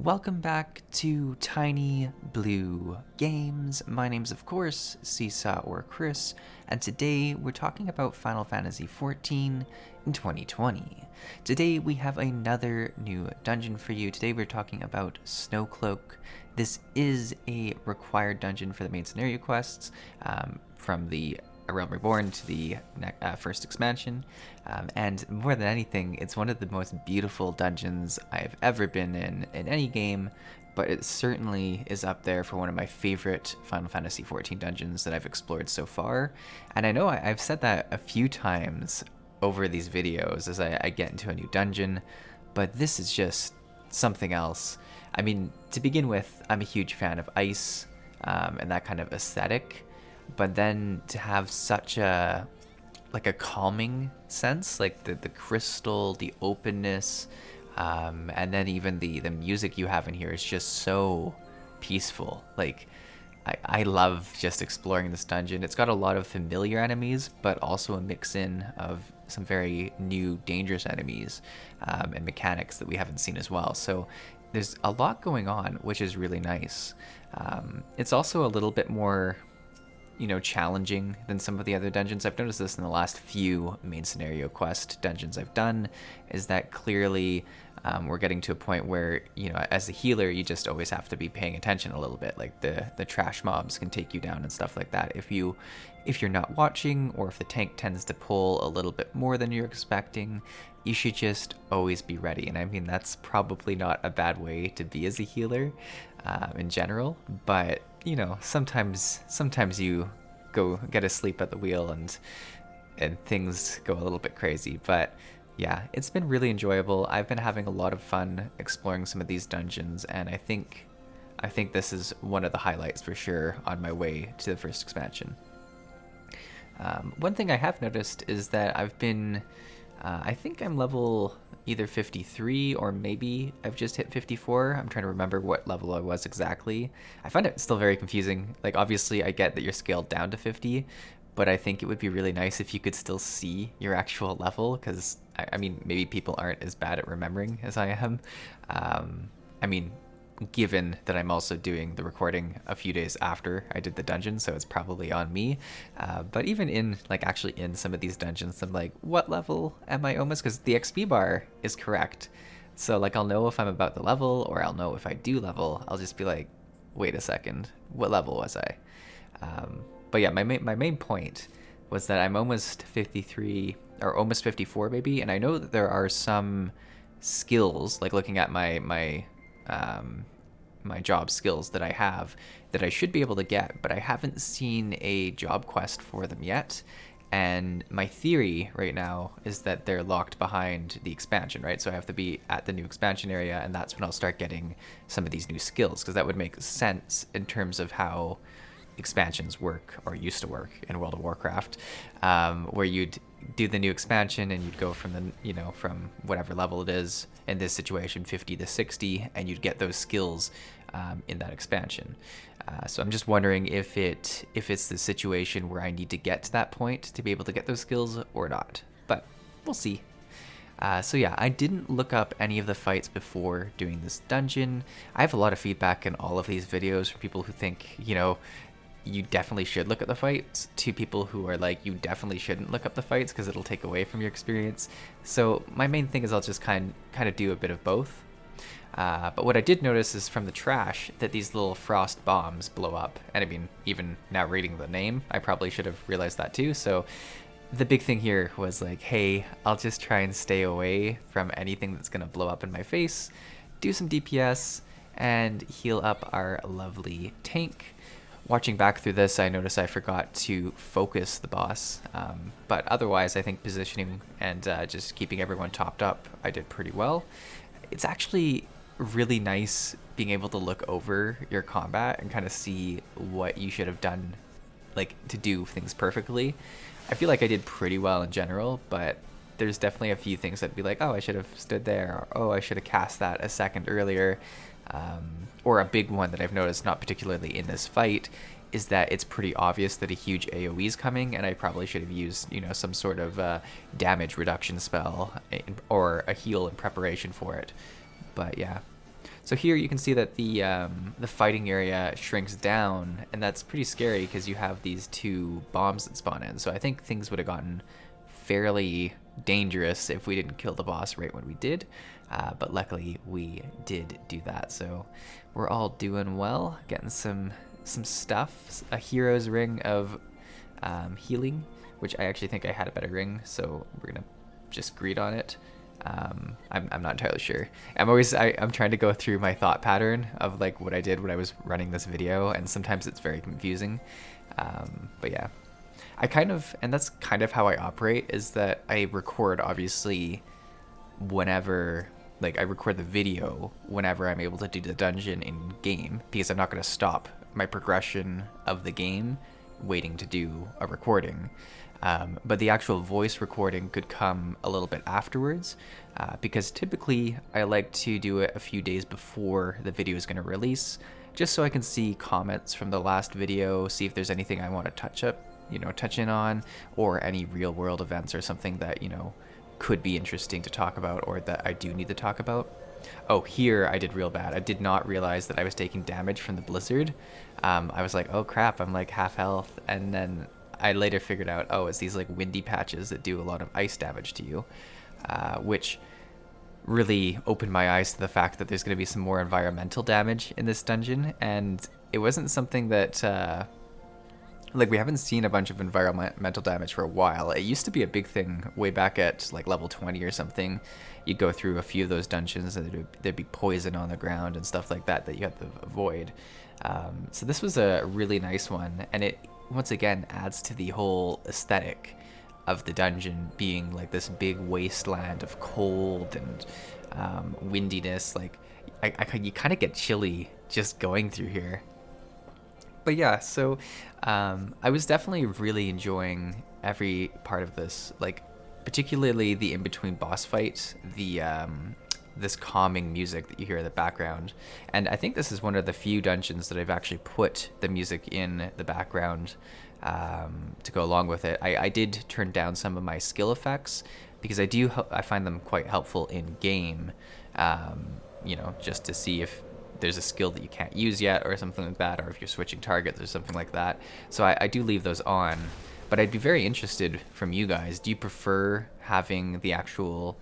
Welcome back to Tiny Blue Games. My name's of course Csaw or Chris, and today we're talking about Final Fantasy XIV in 2020. Today we have another new dungeon for you. Today we're talking about Snowcloak. This is a required dungeon for the main scenario quests from the A Realm Reborn to the first expansion, and more than anything, it's one of the most beautiful dungeons I've ever been in any game, but it certainly is up there for one of my favorite Final Fantasy XIV dungeons that I've explored so far. And I know I've said that a few times over these videos as I get into a new dungeon, but this is just something else. I mean, to begin with, I'm a huge fan of ice and that kind of aesthetic. But then to have such a calming sense, like the crystal, the openness, and then even the music you have in here is just so peaceful. Like I love just exploring this dungeon. It's got a lot of familiar enemies, but also a mix in of some very new dangerous enemies and mechanics that we haven't seen as well. So there's a lot going on, which is really nice. It's also a little bit more challenging than some of the other dungeons. I've noticed this in the last few main scenario quest dungeons I've done, is that clearly we're getting to a point where, as a healer, you just always have to be paying attention a little bit. Like the trash mobs can take you down and stuff like that if you're not watching, or if the tank tends to pull a little bit more than you're expecting. You should just always be ready. And I mean, that's probably not a bad way to be as a healer in general, but sometimes you go get asleep at the wheel and things go a little bit crazy. But yeah, it's been really enjoyable. I've been having a lot of fun exploring some of these dungeons, and I think this is one of the highlights for sure on my way to the first expansion. One thing I have noticed is that I've been I think I'm level either 53 or maybe I've just hit 54. I'm trying to remember what level I was exactly. I find it still very confusing. Like, obviously I get that you're scaled down to 50, but I think it would be really nice if you could still see your actual level, because I mean, maybe people aren't as bad at remembering as I am. I mean, given that I'm also doing the recording a few days after I did the dungeon, so it's probably on me. But even in actually in some of these dungeons, I'm like, what level am I almost? Because the XP bar is correct. So I'll know if I'm about the level, or I'll know if I do level. I'll just be like, wait a second, what level was I? But yeah, my main point was that I'm almost 53 or almost 54 maybe, and I know that there are some skills, like looking at my job skills that I have, that I should be able to get, but I haven't seen a job quest for them yet. And my theory right now is that they're locked behind the expansion, right? So I have to be at the new expansion area, and that's when I'll start getting some of these new skills, because that would make sense in terms of how expansions work, or used to work in World of Warcraft, where you'd do the new expansion and you'd go from from whatever level it is, in this situation 50 to 60, and you'd get those skills in that expansion. So I'm just wondering if it's the situation where I need to get to that point to be able to get those skills or not, but we'll see. So yeah, I didn't look up any of the fights before doing this dungeon. I have a lot of feedback in all of these videos from people who think, you definitely should look at the fights, to people who are like, you definitely shouldn't look up the fights because it'll take away from your experience. So my main thing is I'll just kind of do a bit of both. But what I did notice is from the trash that these little frost bombs blow up. And I mean, even now reading the name, I probably should have realized that too. So the big thing here was like, hey, I'll just try and stay away from anything that's going to blow up in my face, do some DPS, and heal up our lovely tank. Watching back through this, I noticed I forgot to focus the boss, but otherwise I think positioning and just keeping everyone topped up, I did pretty well. It's actually really nice being able to look over your combat and kind of see what you should have done, to do things perfectly. I feel like I did pretty well in general, but there's definitely a few things that'd be like, oh, I should have stood there, or oh, I should have cast that a second earlier. Or a big one that I've noticed, not particularly in this fight, is that it's pretty obvious that a huge AoE is coming, and I probably should have used, some sort of damage reduction spell or a heal in preparation for it. But yeah, So here you can see that the fighting area shrinks down, and that's pretty scary because you have these two bombs that spawn in. So I think things would have gotten fairly dangerous if we didn't kill the boss right when we did, but luckily we did do that. So we're all doing well, getting some stuff. A hero's ring of healing, which I actually think I had a better ring, so we're gonna just greed on it. I'm not entirely sure. I'm trying to go through my thought pattern of like what I did when I was running this video, and sometimes it's very confusing. But yeah, and that's kind of how I operate, is that I record obviously whenever, like I record the video whenever I'm able to do the dungeon in game, because I'm not going to stop my progression of the game waiting to do a recording. But the actual voice recording could come a little bit afterwards, because typically I like to do it a few days before the video is going to release, just so I can see comments from the last video, see if there's anything I want to touch in on, or any real world events or something that, could be interesting to talk about, or that I do need to talk about. Oh, here I did real bad. I did not realize that I was taking damage from the blizzard. I was like, oh crap, I'm like half health, and then I later figured out, oh, it's these like windy patches that do a lot of ice damage to you, which really opened my eyes to the fact that there's going to be some more environmental damage in this dungeon, and it wasn't something that, like, we haven't seen a bunch of environmental damage for a while. It used to be a big thing way back at like level 20 or something. You'd go through a few of those dungeons and there'd be poison on the ground and stuff like that you had to avoid. So this was a really nice one, and it once again adds to the whole aesthetic of the dungeon being like this big wasteland of cold and windiness. Like you kind of get chilly just going through here. But yeah, so I was definitely really enjoying every part of this, like particularly the in-between boss fights, this calming music that you hear in the background. And I think this is one of the few dungeons that I've actually put the music in the background to go along with it. I did turn down some of my skill effects because I find them quite helpful in game, just to see if there's a skill that you can't use yet or something like that, or if you're switching targets or something like that. So I do leave those on, but I'd be very interested from you guys. Do you prefer having the actual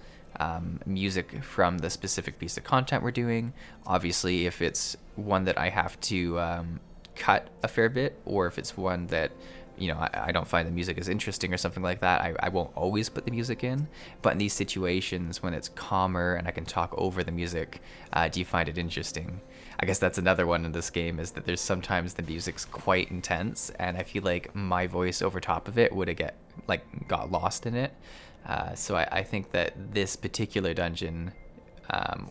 music from the specific piece of content we're doing? Obviously, if it's one that I have to cut a fair bit, or if it's one that I don't find the music as interesting or something like that, I won't always put the music in. But in these situations when it's calmer and I can talk over the music, do you find it interesting? I guess that's another one in this game, is that there's sometimes the music's quite intense, and I feel like my voice over top of it would have got lost in it. So I think that this particular dungeon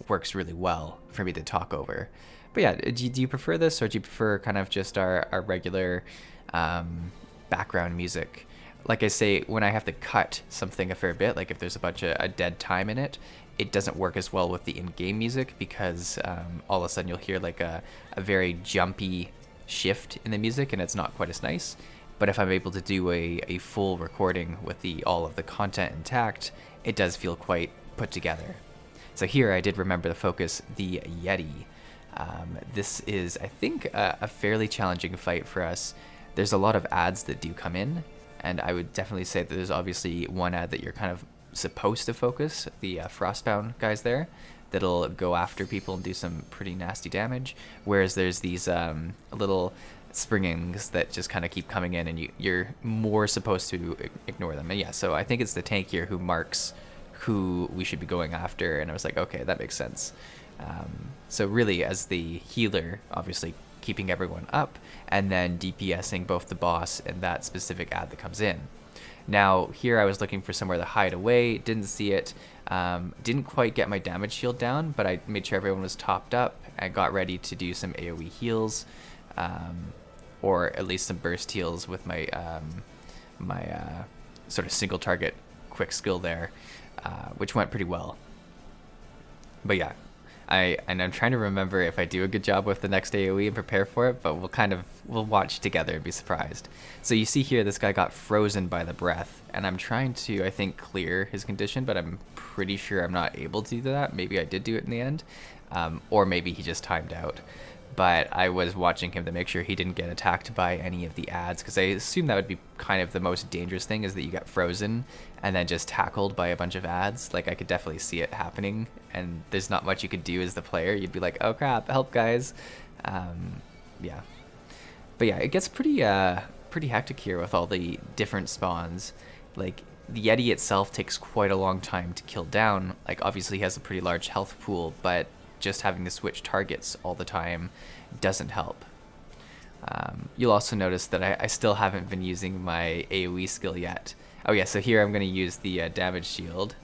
works really well for me to talk over. But yeah, do you prefer this, or do you prefer kind of just our regular background music? Like I say, when I have to cut something a fair bit, like if there's a bunch of a dead time in it, it doesn't work as well with the in-game music, because all of a sudden you'll hear like a very jumpy shift in the music, and it's not quite as nice. But if I'm able to do a full recording with all of the content intact, it does feel quite put together. So here I did remember to focus the Yeti. This is, I think, a fairly challenging fight for us. There's a lot of ads that do come in, and I would definitely say that there's obviously one ad that you're kind of supposed to focus, the Frostbound guys there, that'll go after people and do some pretty nasty damage, whereas there's these little springings that just kind of keep coming in, and you're more supposed to ignore them. And yeah, so I think it's the tank here who marks who we should be going after, and I was like, okay, that makes sense. So really, as the healer, obviously keeping everyone up, and then DPSing both the boss and that specific ad that comes in. Now here I was looking for somewhere to hide away, didn't see it, didn't quite get my damage shield down, but I made sure everyone was topped up and got ready to do some AoE heals, or at least some burst heals with my sort of single target quick skill there, which went pretty well. But yeah, I'm trying to remember if I do a good job with the next AoE and prepare for it, but we'll watch together and be surprised. So you see here, this guy got frozen by the breath, and I'm trying to, I think, clear his condition, but I'm pretty sure I'm not able to do that. Maybe I did do it in the end. or maybe he just timed out. But I was watching him to make sure he didn't get attacked by any of the ads, because I assume that would be kind of the most dangerous thing, is that you get frozen and then just tackled by a bunch of ads. Like, I could definitely see it happening, and there's not much you could do as the player. You'd be like, oh crap, help guys. Yeah. But yeah, it gets pretty hectic here with all the different spawns. Like, the Yeti itself takes quite a long time to kill down. Like, obviously he has a pretty large health pool, but just having to switch targets all the time doesn't help. You'll also notice that I still haven't been using my AoE skill yet. Oh yeah, so here I'm going to use the damage shield,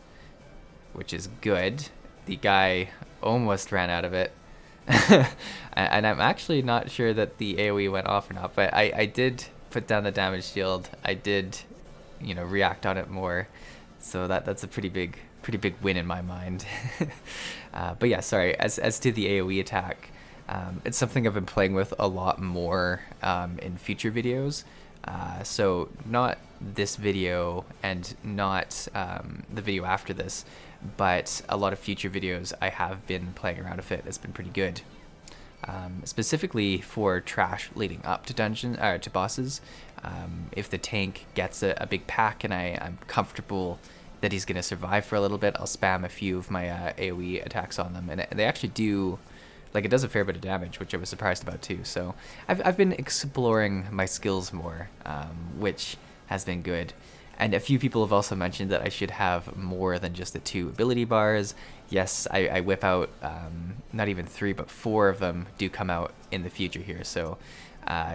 which is good. The guy almost ran out of it. And I'm actually not sure that the AoE went off or not, but I did put down the damage shield. I did, react on it more. So that's a pretty big win in my mind. But yeah, sorry, as to the AoE attack, it's something I've been playing with a lot more in future videos. So not this video and not the video after this, but a lot of future videos I have been playing around with it. It's been pretty good. Specifically for trash leading up to to bosses. If the tank gets a big pack and I'm comfortable that he's going to survive for a little bit, I'll spam a few of my AoE attacks on them, and they actually do, like, it does a fair bit of damage, which I was surprised about too. So I've been exploring my skills more, which has been good. And a few people have also mentioned that I should have more than just the 2 ability bars. Yes, I whip out not even 3, but 4 of them do come out in the future here. So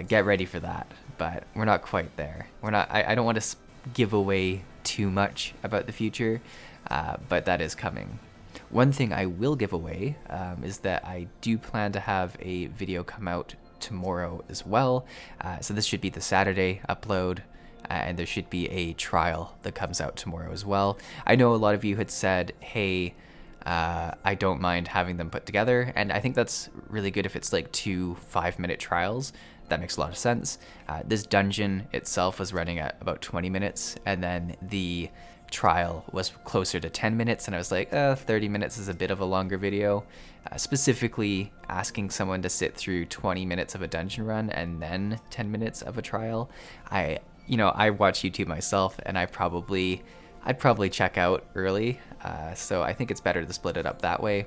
get ready for that. But we're not quite there. I don't want to give away too much about the future, but that is coming. One thing I will give away is that I do plan to have a video come out tomorrow as well. So this should be the Saturday upload. And there should be a trial that comes out tomorrow as well. I know a lot of you had said, hey, I don't mind having them put together, and I think that's really good if it's like 2 5-minute trials. That makes a lot of sense. This dungeon itself was running at about 20 minutes, and then the trial was closer to 10 minutes, and I was like, 30 minutes is a bit of a longer video. Specifically asking someone to sit through 20 minutes of a dungeon run and then 10 minutes of a trial, I watch YouTube myself, and I'd probably check out early. So I think it's better to split it up that way.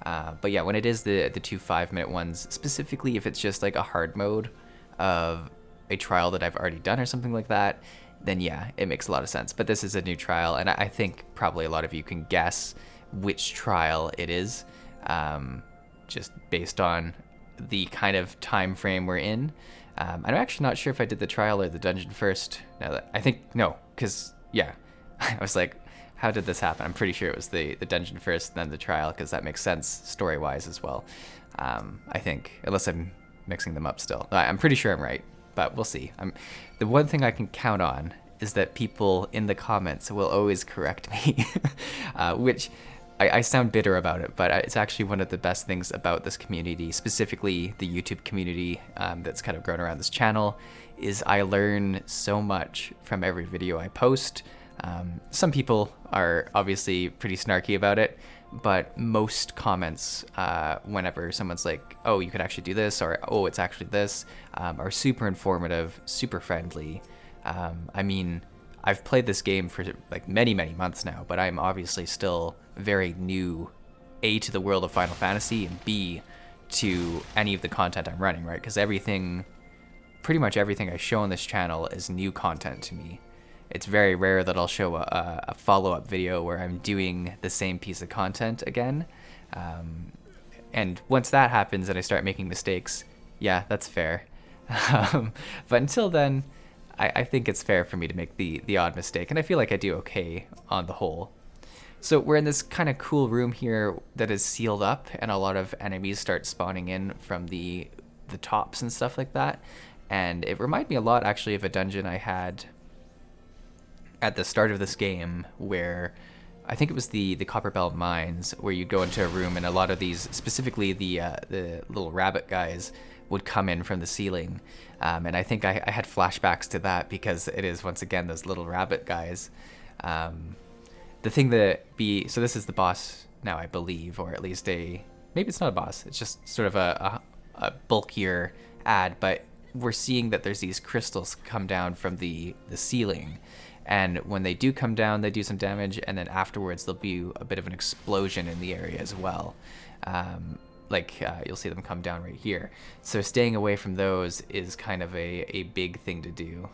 But yeah, when it is the 2 5-minute ones, specifically if it's just like a hard mode of a trial that I've already done or something like that, then yeah, it makes a lot of sense. But this is a new trial, and I think probably a lot of you can guess which trial it is, just based on the kind of time frame we're in. I'm actually not sure if I did the trial or the dungeon first. Because yeah, I was like, how did this happen? I'm pretty sure it was the dungeon first, then the trial, because that makes sense story-wise as well. I think, unless I'm mixing them up still. I'm pretty sure I'm right, but we'll see. The one thing I can count on is that people in the comments will always correct me, which I sound bitter about it, but it's actually one of the best things about this community, specifically the YouTube community that's kind of grown around this channel, is I learn so much from every video I post. Some people are obviously pretty snarky about it, but most comments, whenever someone's like, oh, you could actually do this, or oh, it's actually this, are super informative, super friendly. I mean, I've played this game for like many months now, but I'm obviously still very new, A, to the world of Final Fantasy, and B, to any of the content I'm running, right? Because pretty much everything I show on this channel is new content to me. It's very rare that I'll show a follow-up video where I'm doing the same piece of content again. And once that happens and I start making mistakes, yeah, that's fair. But until then, I think it's fair for me to make the odd mistake, and I feel like I do okay on the whole. So we're in this kind of cool room here that is sealed up, and a lot of enemies start spawning in from the tops and stuff like that. And it reminded me a lot, actually, of a dungeon I had at the start of this game, where I think it was the Copper Belt Mines, where you'd go into a room and a lot of these, specifically the little rabbit guys, would come in from the ceiling. And I think I had flashbacks to that because it is, once again, those little rabbit guys. The thing so this is the boss now, I believe, or at least a maybe it's not a boss. It's just sort of a bulkier ad, but we're seeing that there's these crystals come down from the ceiling. And when they do come down, they do some damage, and then afterwards there'll be a bit of an explosion in the area as well. You'll see them come down right here. So staying away from those is kind of a big thing to do.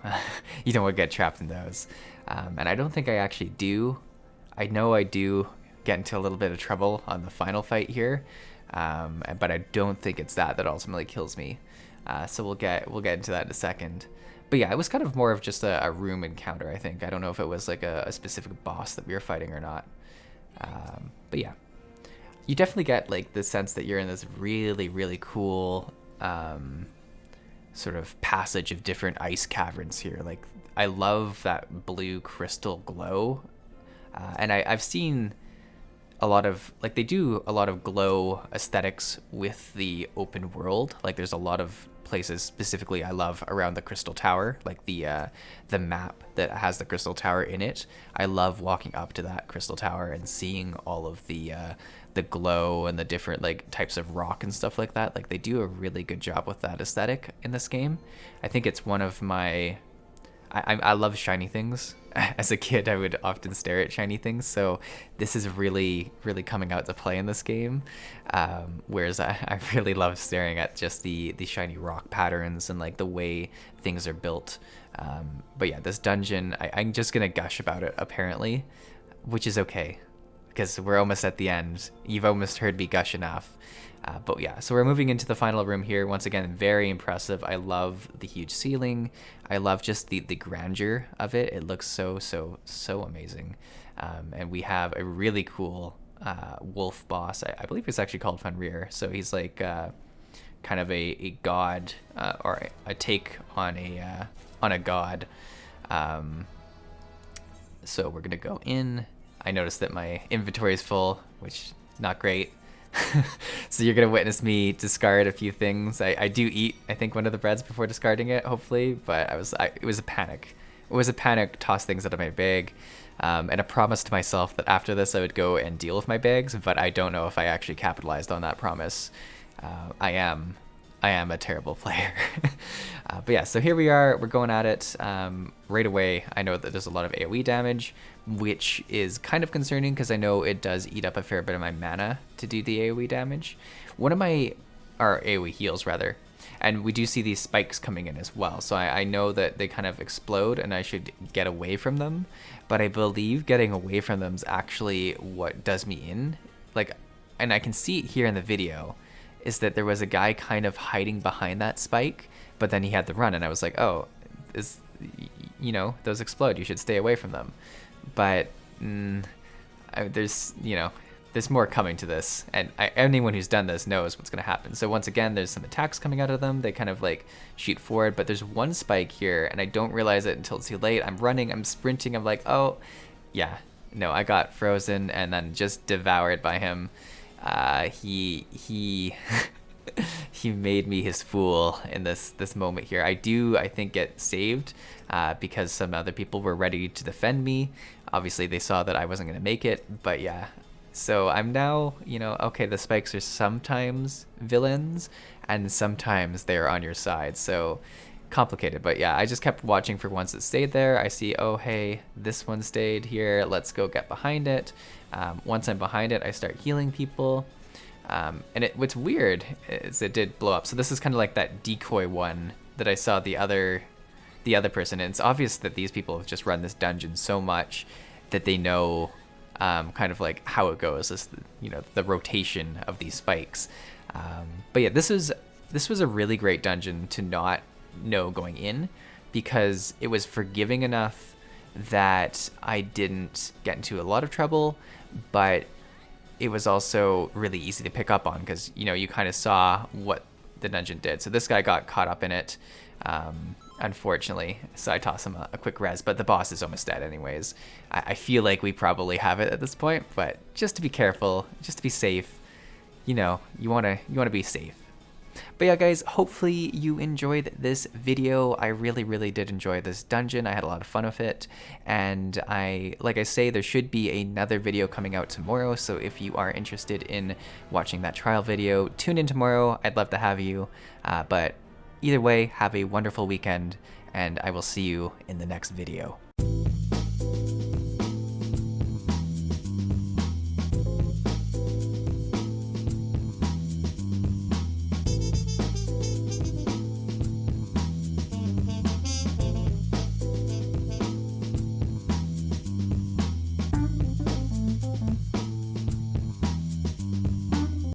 You don't want to get trapped in those. And I don't think I actually do. I know I do get into a little bit of trouble on the final fight here, but I don't think it's that ultimately kills me. So we'll get into that in a second. But yeah, it was kind of more of just a room encounter, I think. I don't know if it was like a specific boss that we were fighting or not. But yeah, you definitely get like the sense that you're in this really, really cool sort of passage of different ice caverns here. Like, I love that blue crystal glow. And I've seen a lot of, like, they do a lot of glow aesthetics with the open world. Like, there's a lot of places specifically I love around the Crystal Tower, like the map that has the Crystal Tower in it. I love walking up to that Crystal Tower and seeing all of the glow and the different like types of rock and stuff like that. Like, they do a really good job with that aesthetic in this game. I think it's one of my I love shiny things. As a kid, I would often stare at shiny things, so this is really, really coming out to play in this game. Whereas I really love staring at just the shiny rock patterns and like the way things are built. But yeah, this dungeon, I'm just gonna gush about it apparently, which is okay, because we're almost at the end. You've almost heard me gush enough. But yeah, so we're moving into the final room here. Once again, very impressive. I love the huge ceiling. I love just the grandeur of it. It looks so amazing. And we have a really cool wolf boss. I believe it's actually called Fenrir. So he's like kind of a god, or a take on a god. So we're gonna go in. I noticed that my inventory is full, which not great. So you're gonna witness me discard a few things. I do eat, I think, one of the breads before discarding it, hopefully, but it was a panic. It was a panic, toss things out of my bag, and a promise to myself that after this I would go and deal with my bags, but I don't know if I actually capitalized on that promise. I am a terrible player. But yeah, so here we are, we're going at it. Right away, I know that there's a lot of AoE damage, which is kind of concerning because I know it does eat up a fair bit of my mana to do the AoE damage. Or AoE heals rather. And we do see these spikes coming in as well. So I know that they kind of explode and I should get away from them. But I believe getting away from them is actually what does me in. Like, and I can see it here in the video, is that there was a guy kind of hiding behind that spike, but then he had to run, and I was like, oh, those explode, you should stay away from them. But there's more coming to this, and anyone who's done this knows what's going to happen. So once again, there's some attacks coming out of them. They kind of like shoot forward, but there's one spike here, and I don't realize it until it's too late. I'm running, I'm sprinting, I'm like, oh, yeah, no, I got frozen and then just devoured by him. He he made me his fool in this moment here. I think get saved because some other people were ready to defend me. Obviously they saw that I wasn't going to make it, but yeah. So I'm now, okay, the spikes are sometimes villains and sometimes they're on your side. So complicated, but yeah, I just kept watching for ones that stayed there. I see, oh, hey, this one stayed here. Let's go get behind it. Once I'm behind it, I start healing people. And what's weird is it did blow up. So this is kind of like that decoy one that I saw the other person. And it's obvious that these people have just run this dungeon so much that they know kind of like how it goes, the rotation of these spikes. But yeah, this was a really great dungeon to not know going in, because it was forgiving enough that I didn't get into a lot of trouble, but it was also really easy to pick up on because, you kind of saw what the dungeon did. So this guy got caught up in it, unfortunately. So I tossed him a quick res, but the boss is almost dead anyways. I feel like we probably have it at this point, but just to be careful, just to be safe, you want to be safe. But yeah, guys, hopefully you enjoyed this video. I really did enjoy this dungeon. I had a lot of fun with it, and like I say, there should be another video coming out tomorrow, so if you are interested in watching that trial video, tune in tomorrow. I'd love to have you, but either way, have a wonderful weekend, and I will see you in the next video.